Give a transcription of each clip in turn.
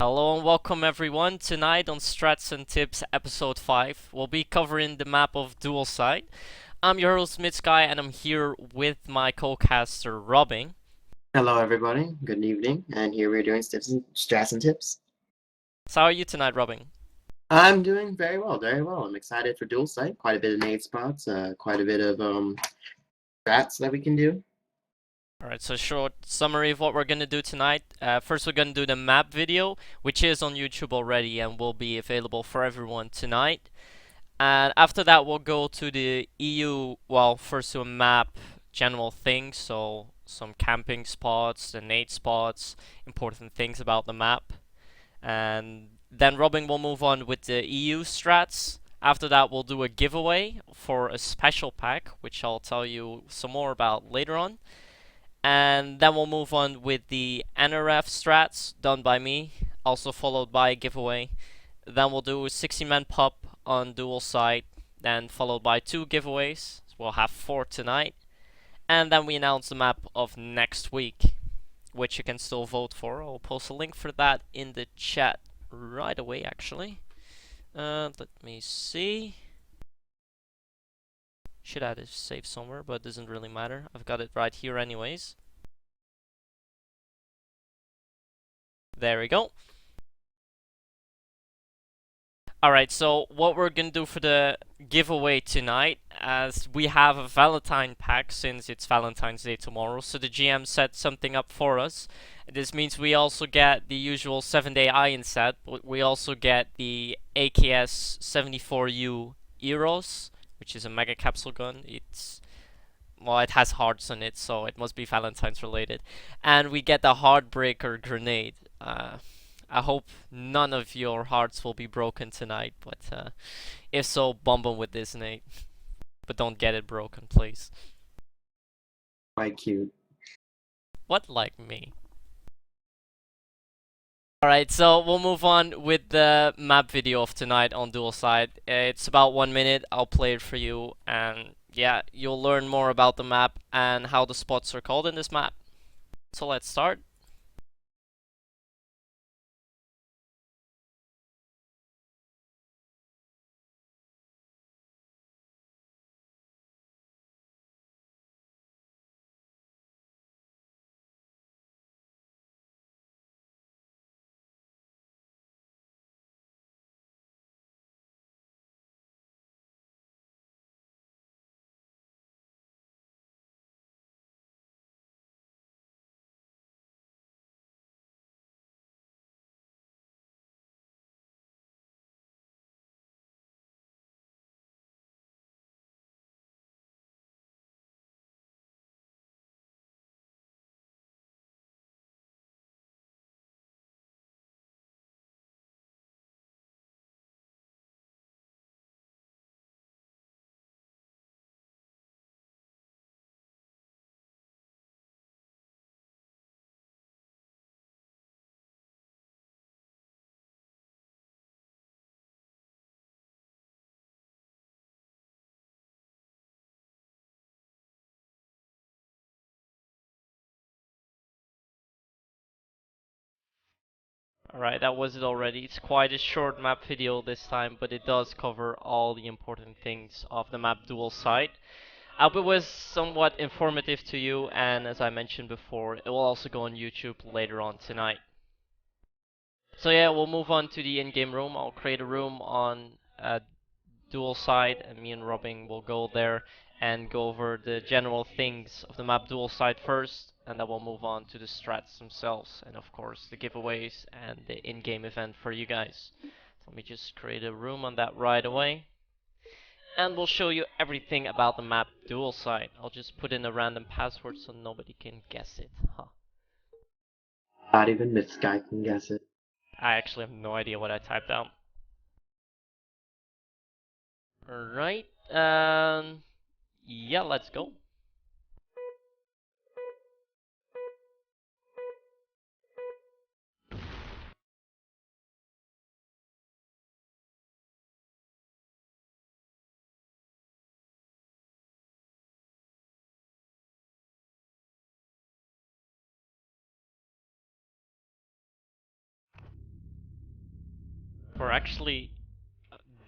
Hello and welcome everyone. Tonight on Strats and Tips episode 5, we'll be covering the map of Dual Side. I'm your host MythSky and I'm here with my co-caster Robin. Hello, everybody. Good evening. And here we're doing strats and tips. So how are you tonight, Robin? I'm doing very well, very well. I'm excited for dual site. Quite a bit of nade spots, quite a bit of strats that we can do. Alright, so short summary of what we're gonna do tonight. First we're gonna do the map video, which is on YouTube already and will be available for everyone tonight. And after that we'll go to the EU, well, first to a map, general things, so some camping spots, the nade spots, important things about the map. And then Robin will move on with the EU strats. After that we'll do a giveaway for a special pack, which I'll tell you some more about later on. And then we'll move on with the NRF strats done by me, also followed by a giveaway. Then we'll do a 60-man pup on dual side, then followed by 2 giveaways. So we'll have 4 tonight. And then we announce the map of next week, which you can still vote for. I'll post a link for that in the chat right away, actually. Let me see. Should have it saved somewhere, but it doesn't really matter. I've got it right here anyways. There we go. Alright, so what we're gonna do for the giveaway tonight, as we have a Valentine pack since it's Valentine's Day tomorrow, so the GM set something up for us. This means we also get the usual 7-day iron set, but we also get the AKS 74U Eros, which is a mega capsule gun. Well, it has hearts on it, so it must be Valentine's related. And we get the Heartbreaker grenade. I hope none of your hearts will be broken tonight, but if so, bomb them with this nade. But don't get it broken, please. Quite cute. What, like me? Alright, so we'll move on with the map video of tonight on dual side. It's about 1 minute, I'll play it for you, and yeah, you'll learn more about the map and how the spots are called in this map. So let's start. Alright, that was it already. It's quite a short map video this time, but it does cover all the important things of the map dual side. I hope it was somewhat informative to you, and as I mentioned before, it will also go on YouTube later on tonight. So yeah, we'll move on to the in-game room. I'll create a room on dual side, and me and Robin will go there and go over the general things of the map dual side first, and then we'll move on to the strats themselves, and of course the giveaways and the in-game event for you guys. So let me just create a room on that right away. And we'll show you everything about the map dual side. I'll just put in a random password so nobody can guess it. Huh. Not even MythSky can guess it. I actually have no idea what I typed out. Alright, yeah, let's go. Or actually,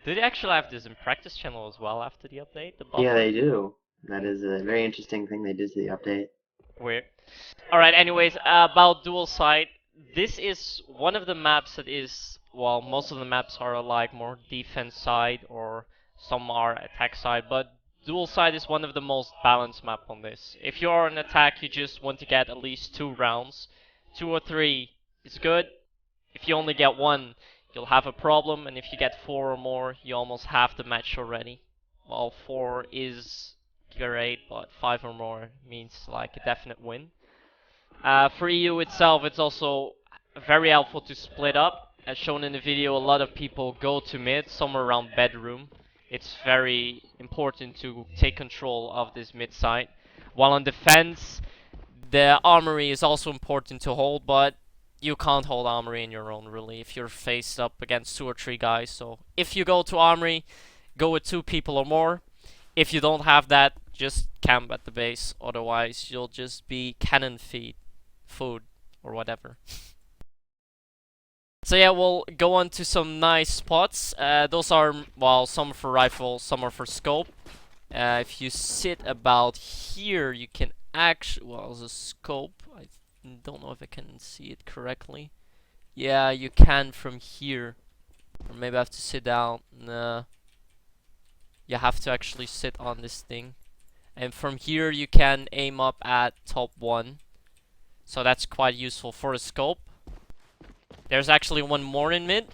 did they actually have this in practice channel as well after the update? The Yeah, buffer? they do. That is a very interesting thing they did to the update. Weird. Alright, anyways, about dual side. This is one of the maps that is, well, most of the maps are like more defense side or some are attack side, but dual side is one of the most balanced map on this. If you're on attack, you just want to get at least 2 rounds. 2 or 3 is good. If you only get one, you'll have a problem, and if you get 4 or more, you almost have the match already. Well, 4 is great, but 5 or more means like a definite win. For EU itself, it's also very helpful to split up. As shown in the video, a lot of people go to mid, somewhere around bedroom. It's very important to take control of this mid side. While on defense, the armory is also important to hold, but you can't hold armory in your own really if you're faced up against 2 or 3 guys. So if you go to armory, go with 2 people or more. If you don't have that, just camp at the base. Otherwise, you'll just be cannon feed, food, or whatever. So yeah, we'll go on to some nice spots. Those are, well, some are for rifle, some are for scope. If you sit about here, you can actually, well, the scope, I don't know if I can see it correctly. Yeah, you can from here. Or maybe I have to sit down. Nah. You have to actually sit on this thing. And from here, you can aim up at top 1. So that's quite useful for a scope. There's actually one more in mid.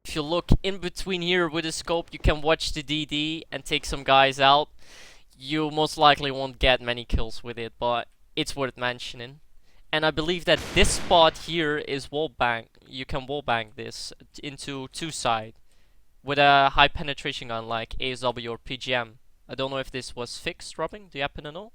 If you look in between here with a scope, you can watch the DD and take some guys out. You most likely won't get many kills with it, but it's worth mentioning. And I believe that this spot here is wallbang. You can wallbang this into 2-side with a high penetration gun like ASW or PGM. I don't know if this was fixed, Robin. Do you happen to know?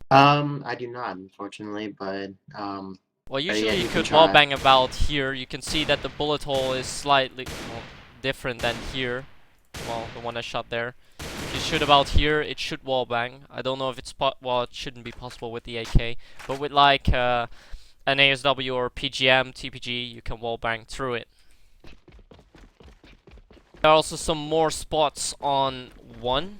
I do not, unfortunately, but Well, but yeah, usually you you can could try. wallbang about here. You can see that the bullet hole is slightly, well, different than here. Well, the one I shot there. If you shoot about here, it should wallbang. I don't know if it's well, it shouldn't be possible with the AK, but with like an ASW or PGM, TPG, you can wallbang through it. There are also some more spots on 1.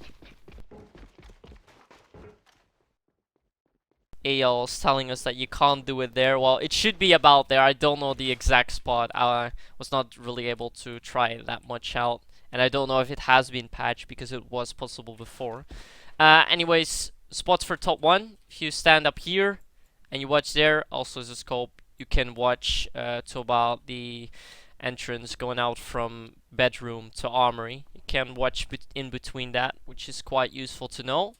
AL is telling us that you can't do it there. Well, it should be about there. I don't know the exact spot. I was not really able to try that much out. And I don't know if it has been patched because it was possible before. Anyways, spots for top 1. If you stand up here and you watch there, also as a scope, you can watch to about the entrance going out from bedroom to armory. You can watch in between that, which is quite useful to know.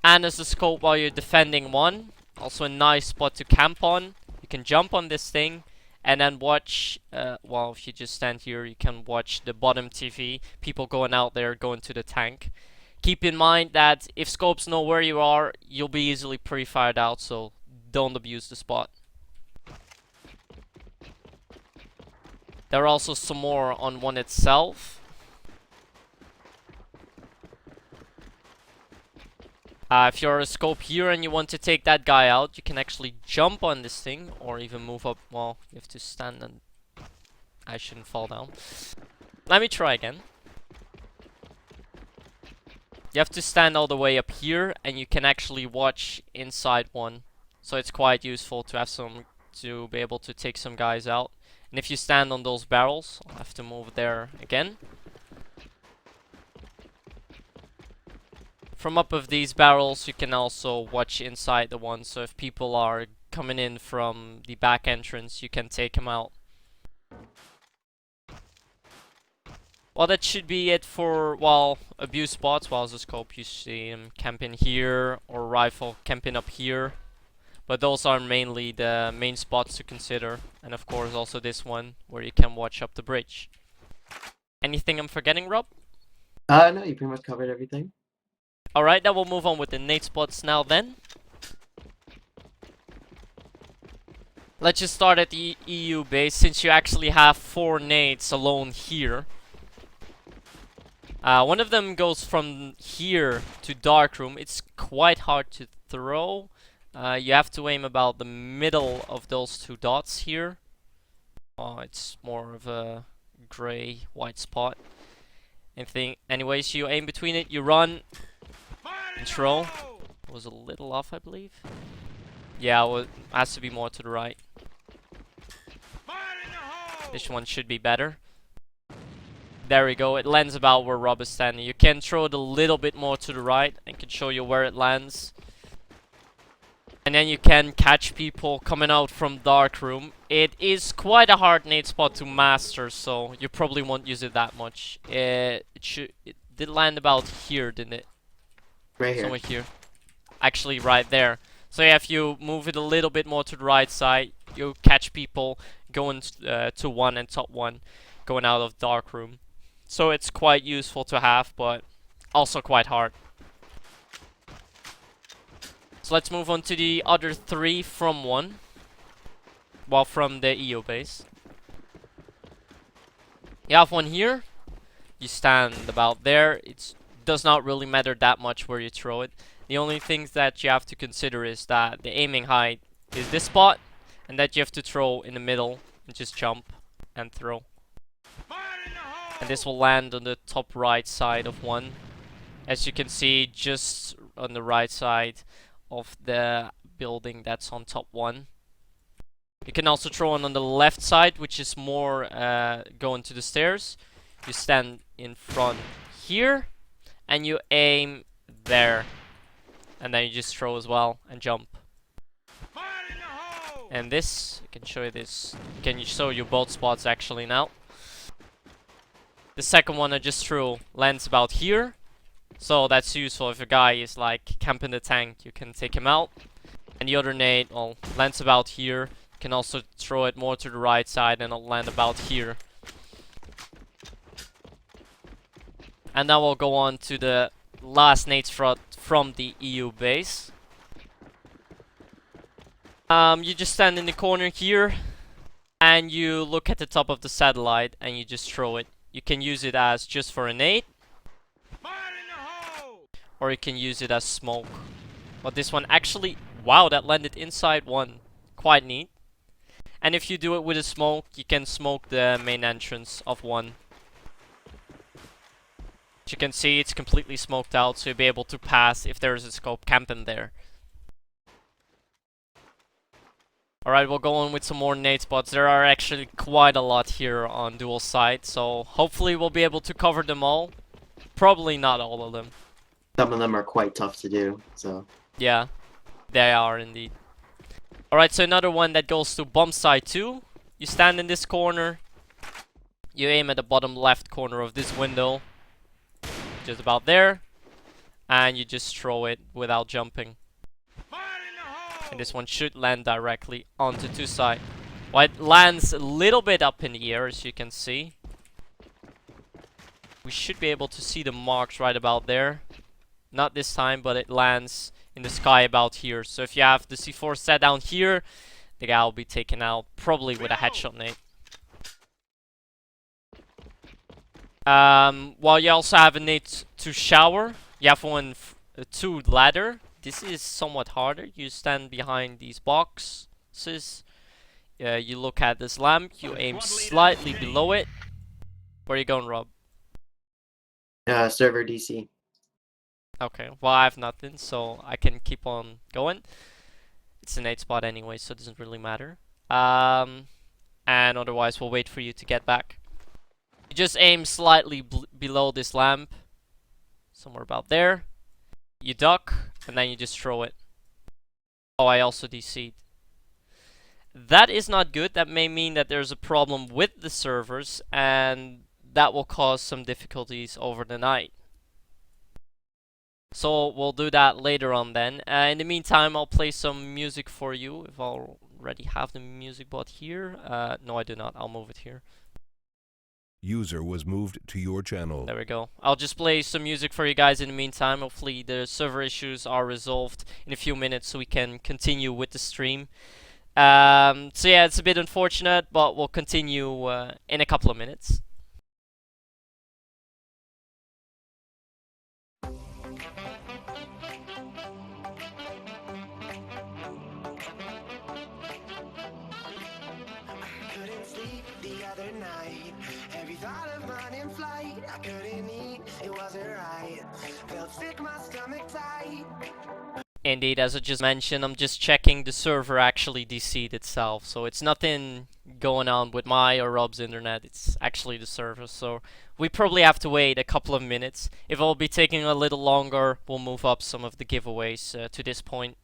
And as a scope while you're defending 1, also a nice spot to camp on. You can jump on this thing and then watch, well, if you just stand here, you can watch the bottom TV, people going out there, going to the tank. Keep in mind that if scopes know where you are, you'll be easily pre-fired out, so don't abuse the spot. There are also some more on 1 itself. If you're a scope here and you want to take that guy out, you can actually jump on this thing or even move up. Well, you have to stand and I shouldn't fall down. Let me try again. You have to stand all the way up here and you can actually watch inside 1. So it's quite useful to have some, to be able to take some guys out. And if you stand on those barrels, I'll have to move there again. From up of these barrels, you can also watch inside the 1, so if people are coming in from the back entrance, you can take them out. Well, that should be it for, well, abuse spots. Well, as a scope, you see them camping here, or rifle camping up here. But those are mainly the main spots to consider. And of course, also this one, where you can watch up the bridge. Anything I'm forgetting, Rob? No, you pretty much covered everything. Alright, then we'll move on with the nade spots now then. Let's just start at the EU base, since you actually have 4 nades alone here. One of them goes from here to dark room. It's quite hard to throw. You have to aim about the middle of those 2 dots here. Oh, it's more of a gray white spot. Anyways, you aim between it, you run, and throw. Was a little off, I believe. Yeah, well, it has to be more to the right. This one should be better. There we go. It lands about where Rob is standing. You can throw it a little bit more to the right. I can show you where it lands. And then you can catch people coming out from dark room. It is quite a hard nade spot to master, so you probably won't use it that much. It did land about here, didn't it? Right here. Somewhere here. Actually, right there. So yeah, if you move it a little bit more to the right side, you catch people going to one and top one, going out of dark room. So it's quite useful to have, but also quite hard. So let's move on to the other 3 from 1. Well, from the EO base. You have one here. You stand about there. It does not really matter that much where you throw it. The only things that you have to consider is that the aiming height is this spot, and that you have to throw in the middle and just jump and throw. And this will land on the top right side of one. As you can see, just on the right side of the building that's on top one. You can also throw it on the left side, which is more going to the stairs. You stand in front here, and you aim there. And then you just throw as well, and jump. And this, I can show you this. Can you show you both spots actually now? The second one I just threw lands about here. So that's useful if a guy is like camping the tank, you can take him out. And the other nade, well, lands about here. You can also throw it more to the right side and it'll land about here. And now we'll go on to the last nade from the EU base. You just stand in the corner here. And you look at the top of the satellite and you just throw it. You can use it as just for a nade. Or you can use it as smoke. But this one actually, wow, that landed inside one. Quite neat. And if you do it with a smoke, you can smoke the main entrance of one. As you can see, it's completely smoked out, so you'll be able to pass if there is a scope camping there. Alright, we'll go on with some more nade spots. There are actually quite a lot here on dual side, so hopefully we'll be able to cover them all. Probably not all of them. Some of them are quite tough to do, so. Yeah, they are indeed. Alright, so another one that goes to bomb side 2. You stand in this corner. You aim at the bottom left corner of this window. Just about there. And you just throw it without jumping. And this one should land directly onto 2 side. Well, it lands a little bit up in the air, as you can see. We should be able to see the marks right about there. Not this time, but it lands in the sky about here. So if you have the C4 set down here, the guy will be taken out, probably with a headshot nade. Well, you also have a nade to shower. You have one to ladder. This is somewhat harder. You stand behind these boxes. You look at this lamp. You aim slightly below it. Where are you going, Rob? Server DC. Okay, well I have nothing, so I can keep on going. It's an 8 spot anyway, so it doesn't really matter. And otherwise we'll wait for you to get back. You just aim slightly below this lamp. Somewhere about there. You duck, and then you just throw it. Oh, I also DC'd. That is not good. That may mean that there's a problem with the servers, and that will cause some difficulties over the night. So we'll do that later on then. In the meantime, I'll play some music for you. If I already have the music bot here. No, I do not. I'll move it here. User was moved to your channel. There we go. I'll just play some music for you guys in the meantime. Hopefully the server issues are resolved in a few minutes so we can continue with the stream. So yeah, it's a bit unfortunate, but we'll continue in a couple of minutes. Couldn't sleep other night. Every thought of mine in flight, I couldn't eat, it wasn't right. Felt sick, my stomach tight. Indeed, as I just mentioned, I'm just checking the server actually DC'd itself, so it's nothing going on with my or Rob's internet, it's actually the server, so we probably have to wait a couple of minutes. If it'll be taking a little longer, we'll move up some of the giveaways to this point.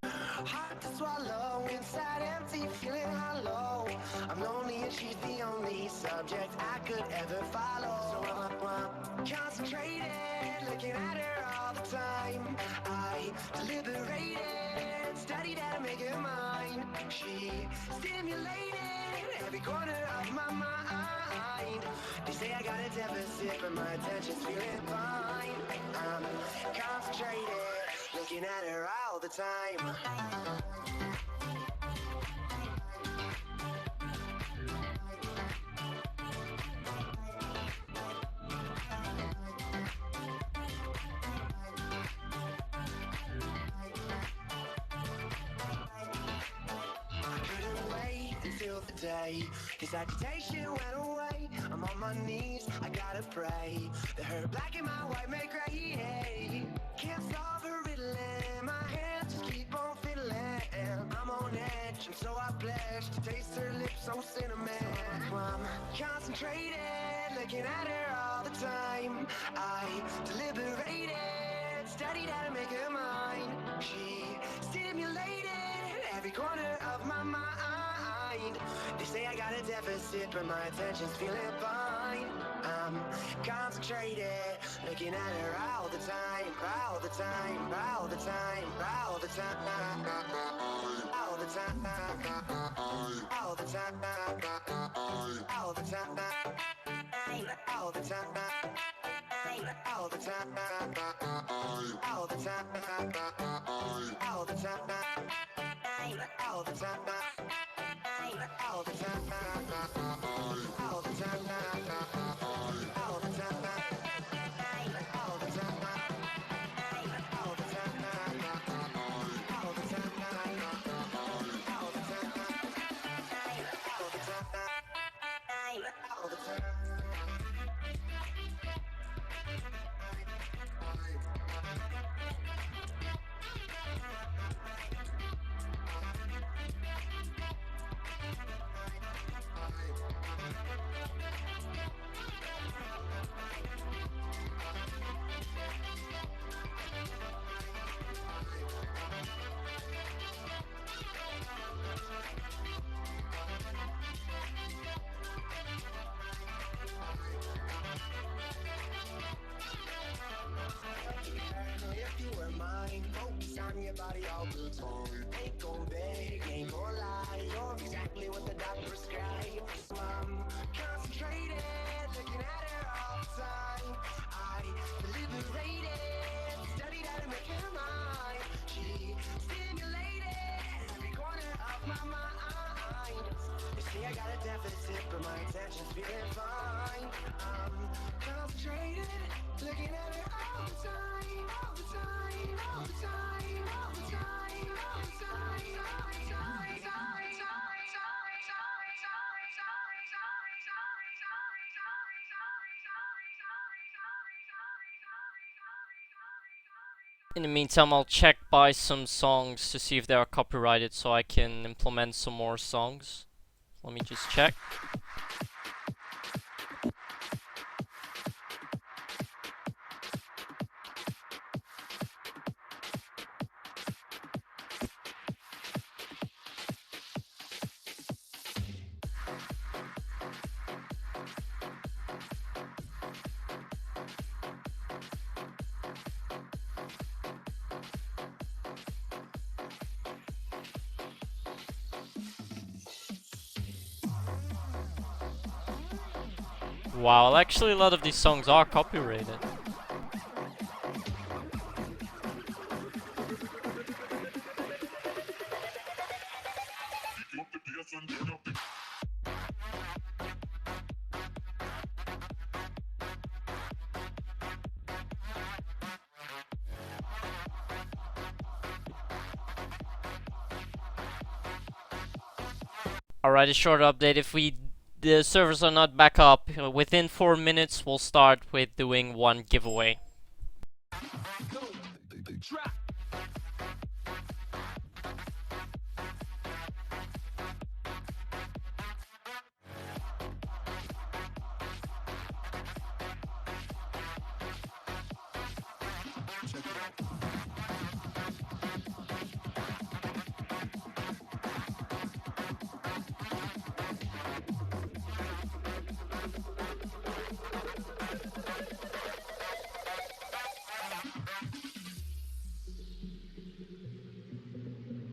Hard to swallow, inside empty, feeling hollow. I'm lonely and she's the only subject I could ever follow. So I'm concentrated, looking at her all the time. I deliberated, studied how to make her mine. She stimulated every corner of my mind. They say I got a deficit, but my attention's feeling fine. I'm concentrated, looking at her all the time. Until the day this agitation went away, I'm on my knees, I gotta pray that her black and my white make gray. Can't solve her riddle, my hands just keep on fiddling. I'm on edge, and so I pledge to taste her lips so cinnamon. I'm concentrated, looking at her all the time. I deliberated, studied how to make her mine. She stimulated every corner of my mind. They say I got a deficit, but my attention's feeling fine. I'm concentrated, looking at her all the time, all the time, all the time, all the time, all the time, all the time, all the time, all the time, all the time, all the time, all the time, all the time, all the time, all the time. If you were mine, focus on your body all the time. Ain't gon' beg, ain't gon' lie. You're exactly what the doctor prescribed. I'm concentrated, looking at her all the time. I deliberated, studied how to make her mine. She stimulated every corner of my mind. They say I got a deficit, but my attention's feeling fine. I'm concentrated, looking at her all the time, all the time, all the time, all the time, all the time, all the time. In the meantime, I'll check by some songs to see if they are copyrighted so I can implement some more songs. Let me just check. Wow, actually a lot of these songs are copyrighted. Alright, a short update. If we the servers are not back up, within 4 minutes we'll start with doing one giveaway.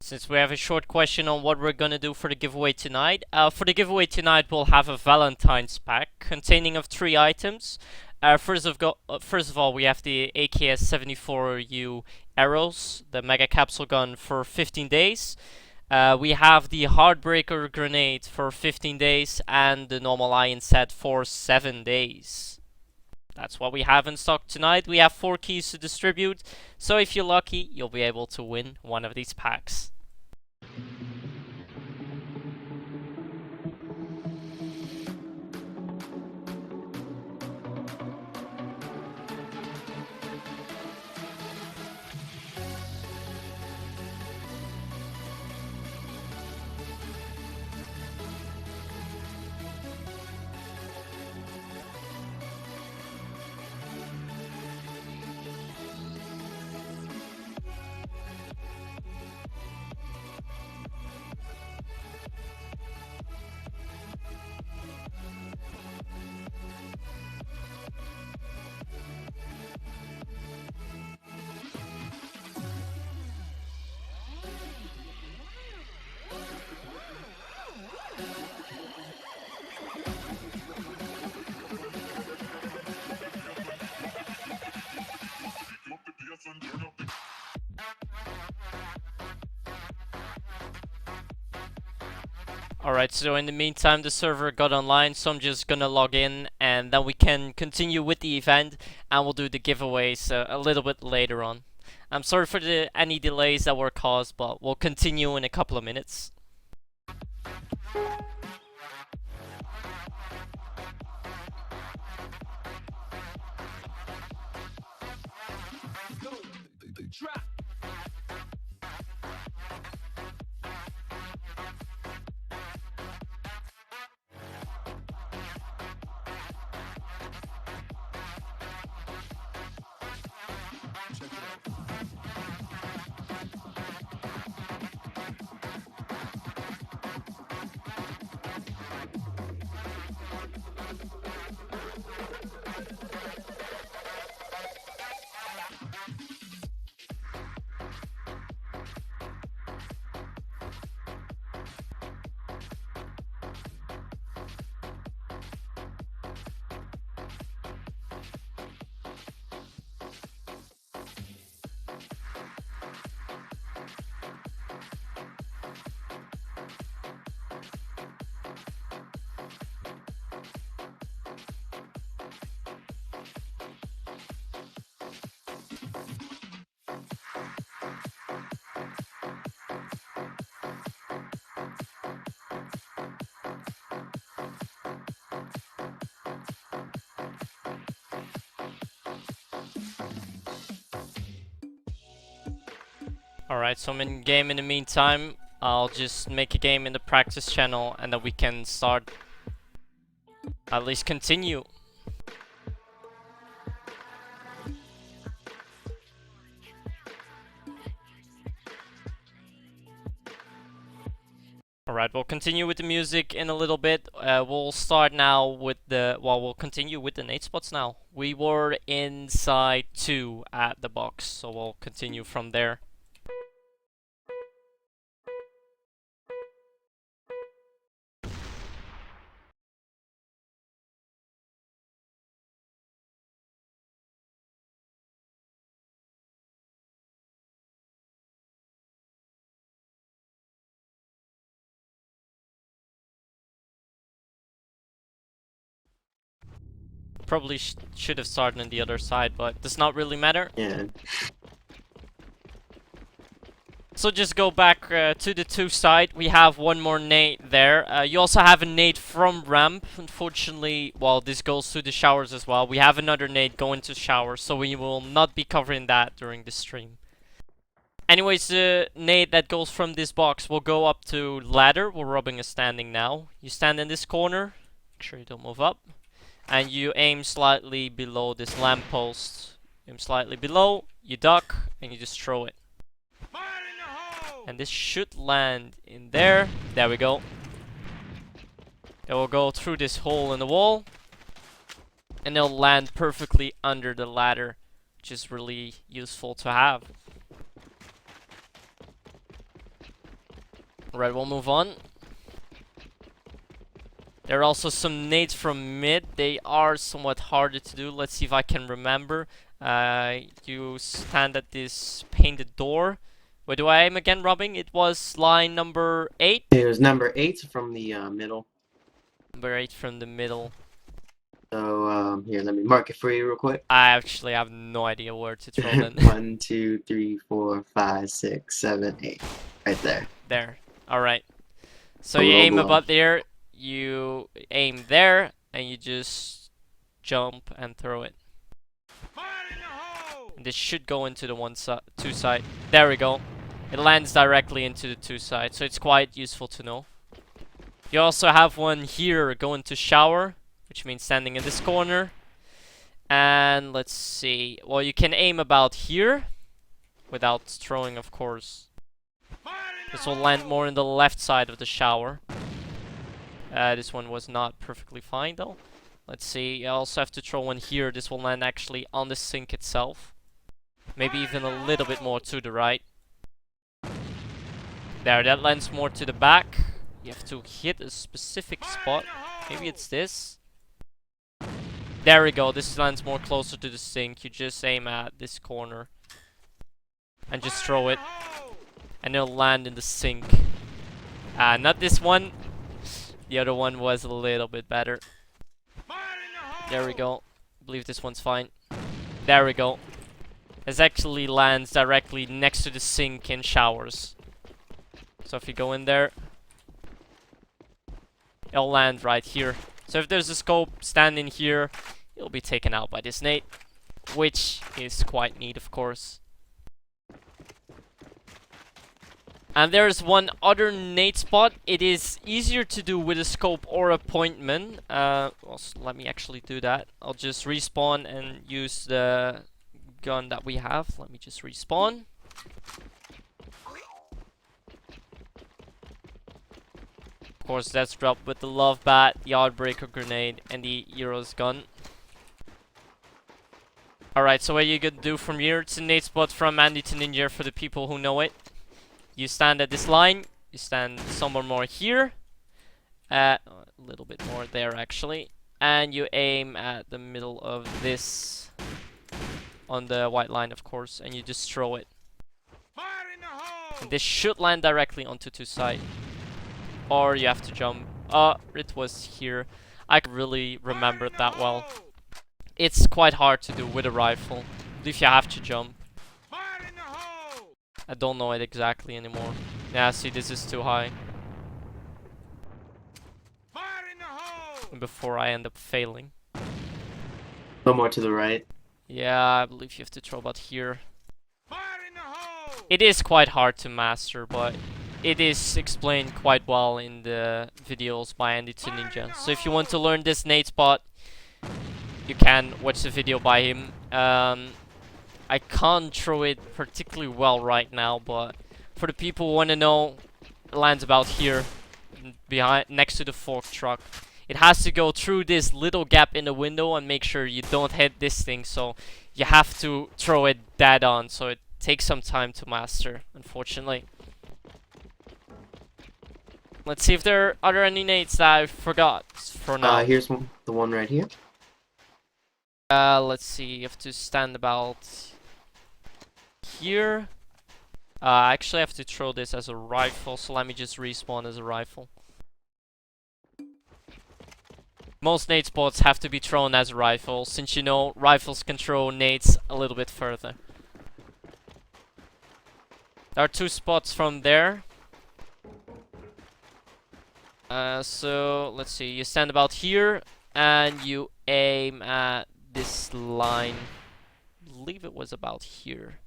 Since we have a short question on what we're gonna do for the giveaway tonight, we'll have a Valentine's pack containing of 3 items. First of all, we have the AKS-74U arrows, the mega capsule gun for 15 days. We have the Heartbreaker grenade for 15 days and the normal iron set for 7 days. That's what we have in stock tonight. We have 4 keys to distribute, so if you're lucky, you'll be able to win one of these packs. Alright, so in the meantime the server got online, so I'm just gonna log in and then we can continue with the event and we'll do the giveaways a little bit later on. I'm sorry for any delays that were caused, but we'll continue in a couple of minutes. Alright, so I'm in game in the meantime. I'll just make a game in the practice channel and then we can start. At least continue. Alright, we'll continue with the music in a little bit. We'll start now with we'll continue with the nade spots now. We were inside 2 at the box, so we'll continue from there. Probably should have started on the other side, but does not really matter. Yeah. So just go back to the 2 side. We have one more nade there. You also have a nade from ramp. Unfortunately, well, this goes to the showers as well. We have another nade going to showers, so we will not be covering that during the stream. Anyways, the nade that goes from this box will go up to ladder. We're rubbing a standing now. You stand in this corner. Make sure you don't move up. And you aim slightly below this lamppost. Aim slightly below. You duck, and you just throw it. And this should land in there. There we go. It will go through this hole in the wall. And it'll land perfectly under the ladder, which is really useful to have. Alright, we'll move on. There are also some nades from mid. They are somewhat harder to do. Let's see if I can remember. You stand at this painted door. Where do I aim again, Robbing? It was line number 8? It was number 8 from the middle. Number 8 from the middle. So, here, let me mark it for you real quick. I actually have no idea where to throw them. 1, 2, 3, 4, 5, 6, 7, 8. Right there. There. Alright. So you aim about there, you aim there, and you just jump and throw it. And this should go into the 2 side. There we go. It lands directly into the 2 side, so it's quite useful to know. You also have one here going to shower, which means standing in this corner. And let's see. Well, you can aim about here without throwing, of course. This will land more in the left side of the shower. This one was not perfectly fine though. Let's see. You also have to throw one here. This will land actually on the sink itself. Maybe even a little bit more to the right. There, that lands more to the back. You have to hit a specific spot. Maybe it's this. There we go. This lands more closer to the sink. You just aim at this corner. And just throw it. And it'll land in the sink. Not this one. The other one was a little bit better. There we go. I believe this one's fine. There we go. This actually lands directly next to the sink in showers. So if you go in there, it'll land right here. So if there's a scope standing here, it'll be taken out by this nade, which is quite neat, of course. And there's one other nade spot. It is easier to do with a scope or appointment. Well, so let me actually do that. I'll just respawn and use the gun that we have. Let me just respawn. Of course, that's dropped with the love bat, the Outbreaker grenade, and the Hero's gun. Alright, so what you gonna do from here? It's a nade spot from Andy to Ninja for the people who know it. You stand at this line, you stand somewhere more here, a little bit more there actually, and you aim at the middle of this, on the white line of course, and you just throw it. And this should land directly onto 2 side, or you have to jump. It was here. I can really remember it that well. It's quite hard to do with a rifle, if you have to jump. I don't know it exactly anymore. Yeah, see, this is too high. And before I end up failing. No more to the right. Yeah, I believe you have to throw about here. It is quite hard to master, but it is explained quite well in the videos by Andy to Ninja. So if you want to learn this nade spot, you can watch the video by him. I can't throw it particularly well right now, but for the people who want to know, it lands about here, behind, next to the fork truck. It has to go through this little gap in the window and make sure you don't hit this thing, so you have to throw it dead on, so it takes some time to master, unfortunately. Let's see if there are any nades that I forgot for now. Here's the one right here. Let's see, you have to stand about here. I actually have to throw this as a rifle, so let me just respawn as a rifle. Most nade spots have to be thrown as a rifle, since you know rifles can throw nades a little bit further. There are 2 spots from there. So let's see. You stand about here, and you aim at this line. I believe it was about here.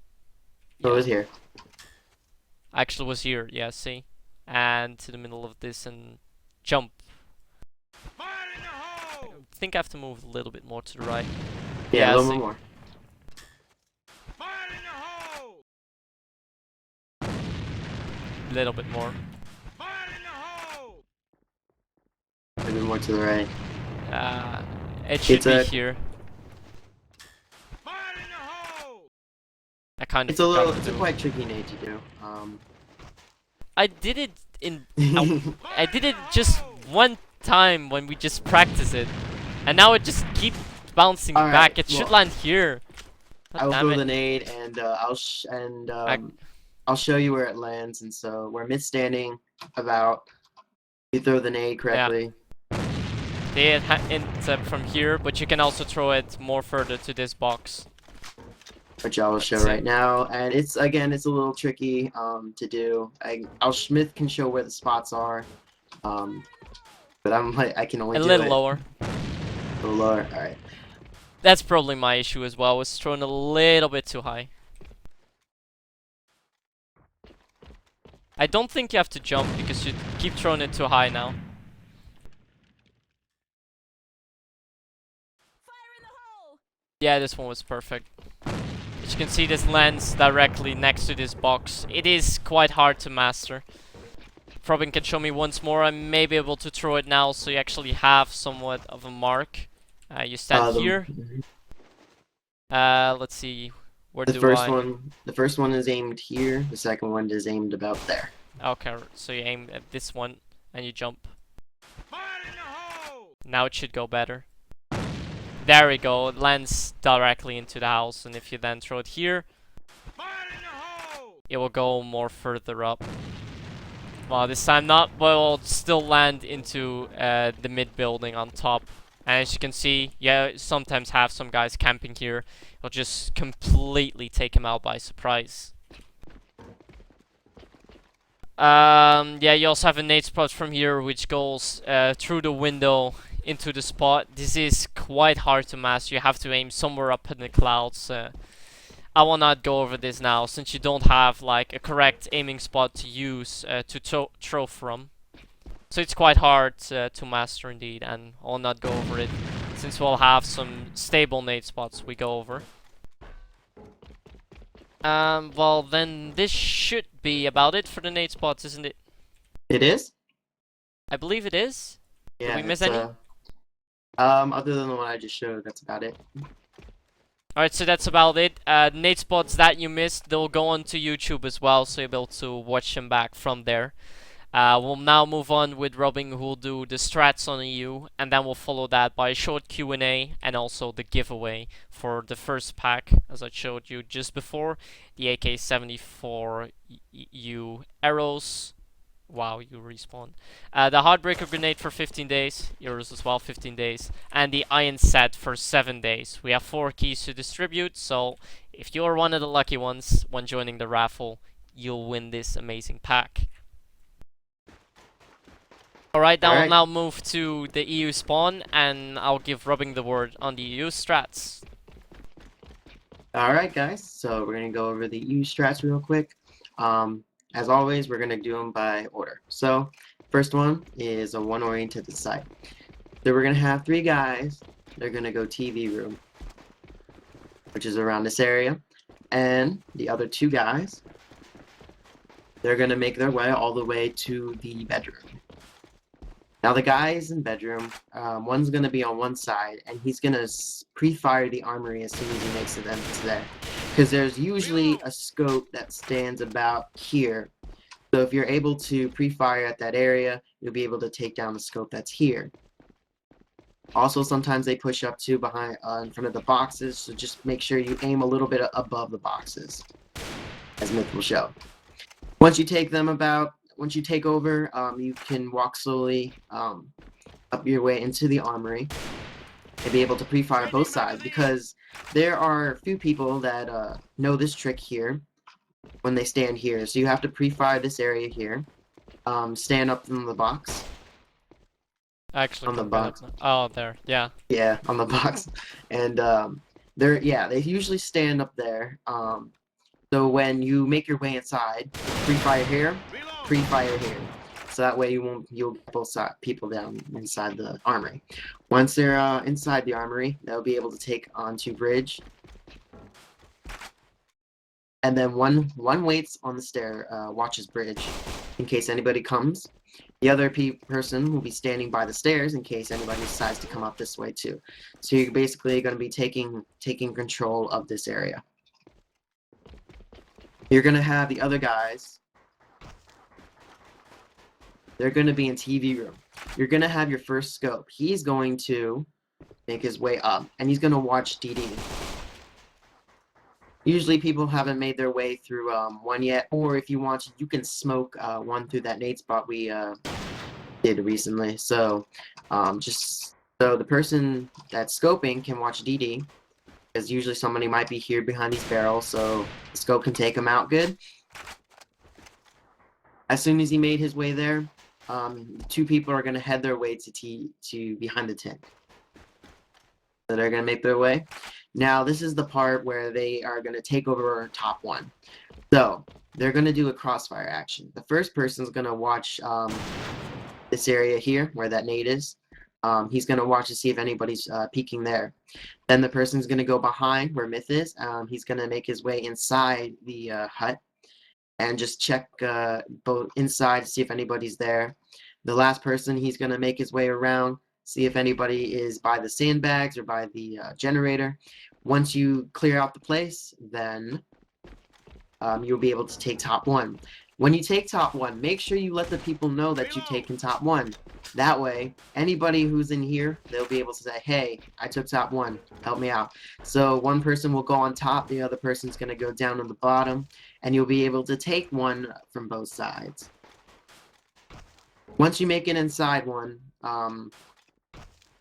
So it was here. Actually, it was here. Yeah, see, and to the middle of this and jump. Fire in the hole! I think I have to move a little bit more to the right. Yeah, a little see. bit more. Fire in the hole! A little bit more. Fire in the hole! A little bit more to the right. It should It's be a- here. Fire in the hole! I kind of It's a little. forgot It's to a do. quite tricky nade to do. I did it in. I did it just one time when we just practiced it, and now it just keeps bouncing Alright, back. It should well, land here. God I will damn throw it. the nade, and I'll show you where it lands. And so we're mid standing. About you throw the nade correctly. They ends up from here, but you can also throw it more further to this box. Which I will show Let's see. right now, and it's a little tricky to do. Smith can show where the spots are, but I can only A do little it lower. a little lower. All right. That's probably my issue as well. Was thrown a little bit too high. I don't think you have to jump because you keep throwing it too high now. Yeah, this one was perfect. As you can see, this lands directly next to this box. It is quite hard to master. If Robin can show me once more, I may be able to throw it now, so you actually have somewhat of a mark. You stand here. Let's see. Where The do first one is aimed here. The second one is aimed about there. Okay, so you aim at this one and you jump. Fire in the hole! Now it should go better. There we go. It lands directly into the house, and if you then throw it here, Fire in the hole! it will go more further up. Well, this time not, but it'll still land into the mid building on top. And as you can see, yeah, sometimes have some guys camping here. It'll just completely take him out by surprise. Yeah, you also have a nade spot from here, which goes through the window into the spot. This is quite hard to master. You have to aim somewhere up in the clouds. I will not go over this now, since you don't have like a correct aiming spot to use to throw from. So it's quite hard to master indeed, and I'll not go over it, since we'll have some stable nade spots we go over. Well then this should be about it for the nade spots, isn't it? It is. I believe it is. Yeah. we miss it's, any? Other than the one I just showed, that's about it. Alright, so that's about it. Nade spots that you missed, they'll go onto YouTube as well, so you'll be able to watch them back from there. We'll now move on with Robin, who will do the strats on EU, and then we'll follow that by a short Q&A and also the giveaway for the first pack, as I showed you just before, the AK-74U arrows. Wow, you respawn. The Heartbreaker Grenade for 15 days, yours as well, 15 days, and the Iron Set for 7 days. We have 4 keys to distribute, so if you're one of the lucky ones when joining the raffle, you'll win this amazing pack. Alright, now we'll now move to the EU spawn, and I'll give Robin the word on the EU strats. Alright guys, so we're going to go over the EU strats real quick. As always, we're going to do them by order. So, first one is a one-oriented site. So we're going to have 3 guys. They're going to go TV room, which is around this area. And the other 2 guys, they're going to make their way all the way to the bedroom. Now the guys in bedroom, one's going to be on one side, and he's going to pre-fire the armory as soon as he makes it to there. Because there's usually a scope that stands about here. So if you're able to pre-fire at that area, you'll be able to take down the scope that's here. Also, sometimes they push up too behind, in front of the boxes, so just make sure you aim a little bit above the boxes, as Myth will show. Once you take over, you can walk slowly up your way into the armory and be able to pre-fire both sides, because there are a few people that know this trick here. when they stand here. So you have to pre-fire this area here. Stand up in the box. Actually, On the can build box. up now. Oh, there. Yeah. Yeah, on the box. And they usually stand up there. So when you make your way inside, pre-fire here, Reload. pre-fire here. So that way you'll get both people down inside the armory. Once they're inside the armory, they'll be able to take onto bridge. And then one waits on the stair, watches bridge in case anybody comes. The other person will be standing by the stairs in case anybody decides to come up this way too. So you're basically going to be taking control of this area. You're going to have the other guys. They're going to be in TV room. You're going to have your first scope. He's going to make his way up, and he's going to watch DD. Usually people haven't made their way through one yet, or if you want to, you can smoke one through that nade spot we did recently. So just so the person that's scoping can watch DD, because usually somebody might be here behind these barrels, so the scope can take him out good. As soon as he made his way there, two people are going to head their way to behind the tent. So they're going to make their way. Now, this is the part where they are going to take over top one. So, they're going to do a crossfire action. The first person is going to watch this area here, where that nade is. He's going to watch to see if anybody's peeking there. Then the person's going to go behind where Myth is. He's going to make his way inside the hut and just check both inside to see if anybody's there. The last person, he's going to make his way around, see if anybody is by the sandbags or by the generator. Once you clear out the place, then you'll be able to take top one. When you take top one, make sure you let the people know that you've taken top one. That way, anybody who's in here, they'll be able to say, hey, I took top one, help me out. So one person will go on top, the other person's going to go down on the bottom, and you'll be able to take one from both sides. Once you make it inside one,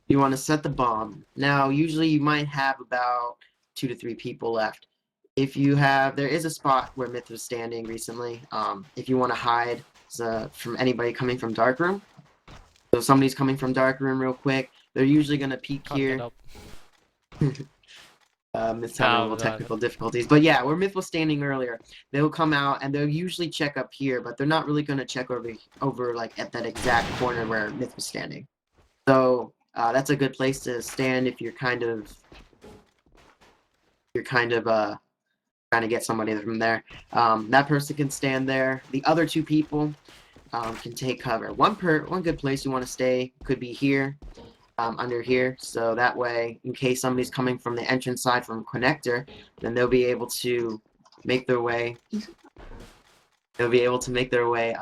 you want to set the bomb. Now, usually you might have about 2 to 3 people left. If you have, there is a spot where Myth was standing recently. If you want to hide from anybody coming from dark room. So if somebody's coming from dark room real quick, they're usually going to peek Can't here. get up. Myth's having a little technical difficulties. But yeah, where Myth was standing earlier, they'll come out and they'll usually check up here, but they're not really going to check over like at that exact corner where Myth was standing. So that's a good place to stand if you're kind of trying to get somebody from there. That person can stand there. The other 2 people can take cover. One good place you want to stay could be here, under here. So that way, in case somebody's coming from the entrance side from connector, then they'll be able to make their way. They'll be able to make their way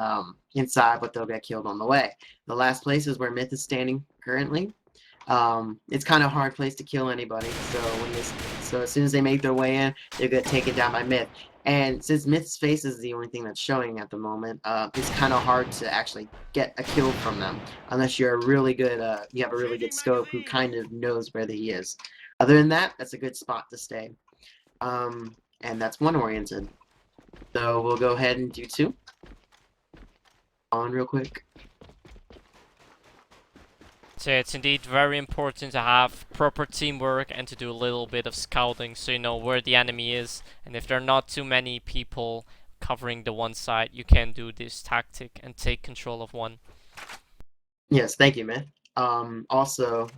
inside, but they'll get killed on the way. The last place is where Myth is standing currently. It's kind of a hard place to kill anybody. So as soon as they make their way in, they're gonna take it down by Myth. And since Myth's face is the only thing that's showing at the moment, it's kind of hard to actually get a kill from them unless you're a really good, you have a really good scope who kind of knows where he is. Other than that, that's a good spot to stay. And that's one oriented. So we'll go ahead and do 2. On real quick. So it's indeed very important to have proper teamwork and to do a little bit of scouting so you know where the enemy is, and if there are not too many people covering the one side, you can do this tactic and take control of one. Yes, thank you, Myth. Also,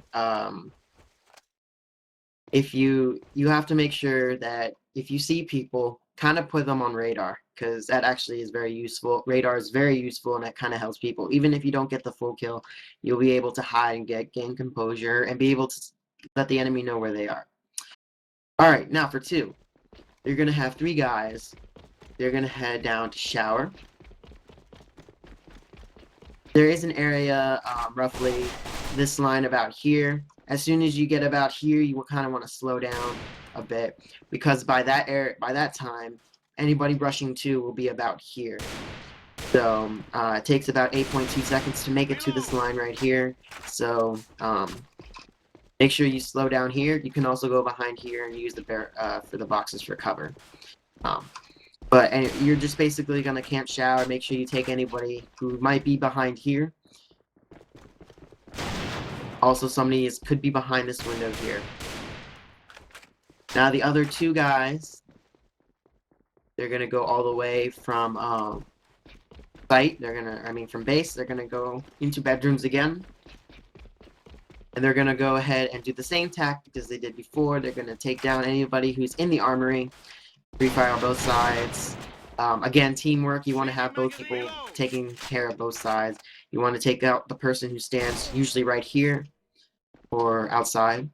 if you have to make sure that if you see people, kind of put them on radar, because that actually is very useful. Radar is very useful, and it kind of helps people. Even if you don't get the full kill, you'll be able to hide and gain composure and be able to let the enemy know where they are. All right, now for 2. You're going to have 3 guys. They're going to head down to shower. There is an area roughly this line about here. As soon as you get about here, you will kind of want to slow down a bit, because by that time, anybody rushing to will be about here. So it takes about 8.2 seconds to make it to this line right here. So make sure you slow down here. You can also go behind here and use the for the boxes for cover. But you're just basically gonna camp shower. Make sure you take anybody who might be behind here. Also, somebody could be behind this window here. Now the other two guys, they're gonna go all the way from site. From base. They're gonna go into bedrooms again, and they're gonna go ahead and do the same tactic as they did before. They're gonna take down anybody who's in the armory. Free fire on both sides. Again, teamwork. You want to have both people taking care of both sides. You want to take out the person who stands usually right here or outside.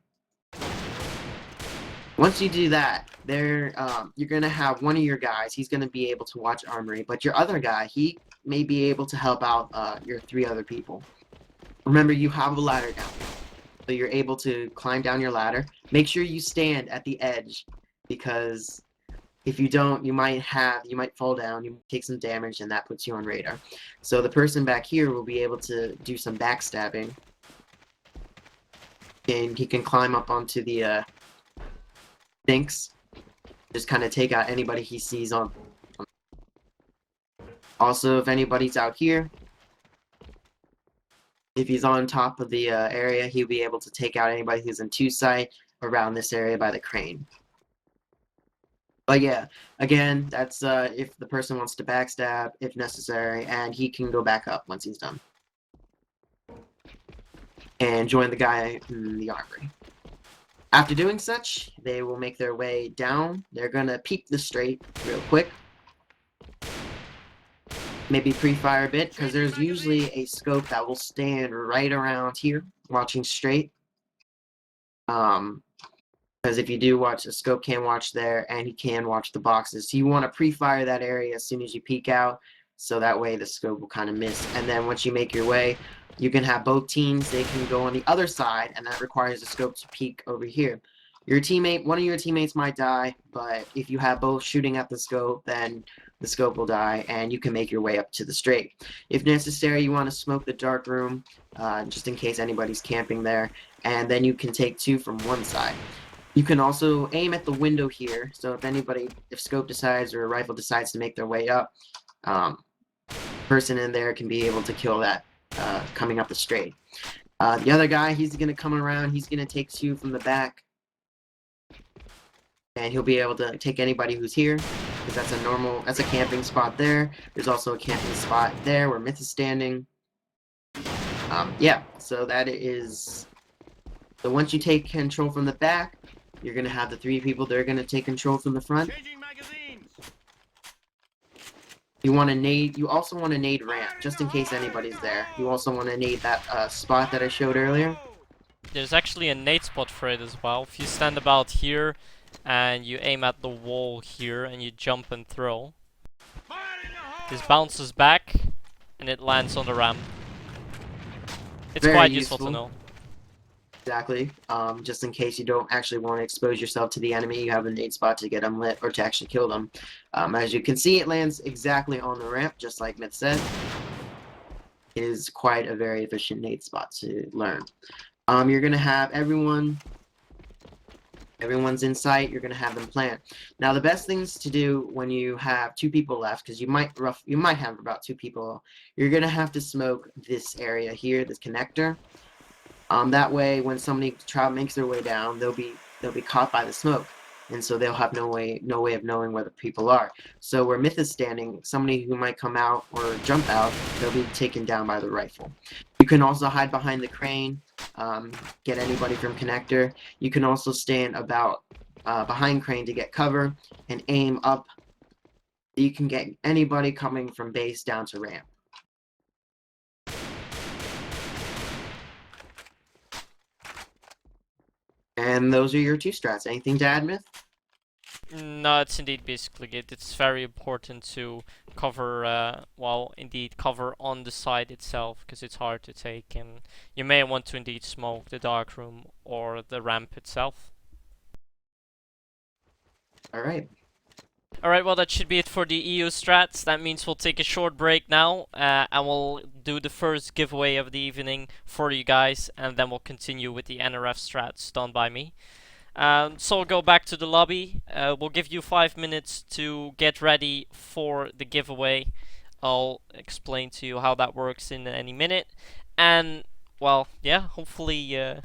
Once you do that, you're gonna have one of your guys. He's gonna be able to watch armory, but your other guy, he may be able to help out your 3 other people. Remember, you have a ladder down, so you're able to climb down your ladder. Make sure you stand at the edge, because if you don't, you might fall down, you take some damage, and that puts you on radar. So the person back here will be able to do some backstabbing, and he can climb up onto the sinks, just kind of take out anybody he sees on. Also, if anybody's out here, if he's on top of the area, he'll be able to take out anybody who's in 2 sight around this area by the crane. But yeah, again, that's if the person wants to backstab, if necessary, and he can go back up once he's done. And join the guy in the armory. After doing such, they will make their way down. They're gonna peek the straight real quick. Maybe pre-fire a bit, because there's usually a scope that will stand right around here, watching straight. Because if you do watch, a scope can watch there, and he can watch the boxes. So you want to pre-fire that area as soon as you peek out, so that way the scope will kind of miss. And then once you make your way, you can have both teams. They can go on the other side, and that requires the scope to peek over here. One of your teammates might die, but if you have both shooting at the scope, then the scope will die, and you can make your way up to the straight. If necessary, you want to smoke the dark room, just in case anybody's camping there, and then you can take 2 from one side. You can also aim at the window here, so if scope decides or a rifle decides to make their way up, person in there can be able to kill that coming up the straight. The other guy, he's going to come around, he's going to take 2 from the back, and he'll be able to take anybody who's here, because that's a camping spot there. There's also a camping spot there where Myth is standing. Yeah, so that is... So once you take control from the back, you're going to have the 3 people that are going to take control from the front. Changing magazines. You also want to nade ramp, just in case anybody's there. You also want to nade that spot that I showed earlier. There's actually a nade spot for it as well. If you stand about here and you aim at the wall here and you jump and throw, Fire in the hole. this bounces back and it lands on the ramp. It's Very quite useful to useful. know. Exactly. Just in case you don't actually want to expose yourself to the enemy, you have a nade spot to get them lit or to actually kill them. As you can see, it lands exactly on the ramp, just like Myth said. It is quite a very efficient nade spot to learn. You're going to have everyone's in sight. You're going to have them plant. Now, the best things to do when you have 2 people left, because you might have about 2 people, you're going to have to smoke this area here, this connector. That way, when somebody makes their way down, they'll be caught by the smoke, and so they'll have no way of knowing where the people are. So where Myth is standing, somebody who might come out or jump out, they'll be taken down by the rifle. You can also hide behind the crane, get anybody from connector. You can also stand about behind crane to get cover and aim up. You can get anybody coming from base down to ramp. And those are your 2 strats. Anything to add, Myth? No, it's indeed basically it. It's very important to cover, cover on the side itself, because it's hard to take, and you may want to indeed smoke the dark room or the ramp itself. Alright. Alright, well that should be it for the EU strats. That means we'll take a short break now, and we'll do the first giveaway of the evening for you guys, and then we'll continue with the NRF strats done by me. So go back to the lobby. We'll give you 5 minutes to get ready for the giveaway. I'll explain to you how that works in any minute. And well, yeah, hopefully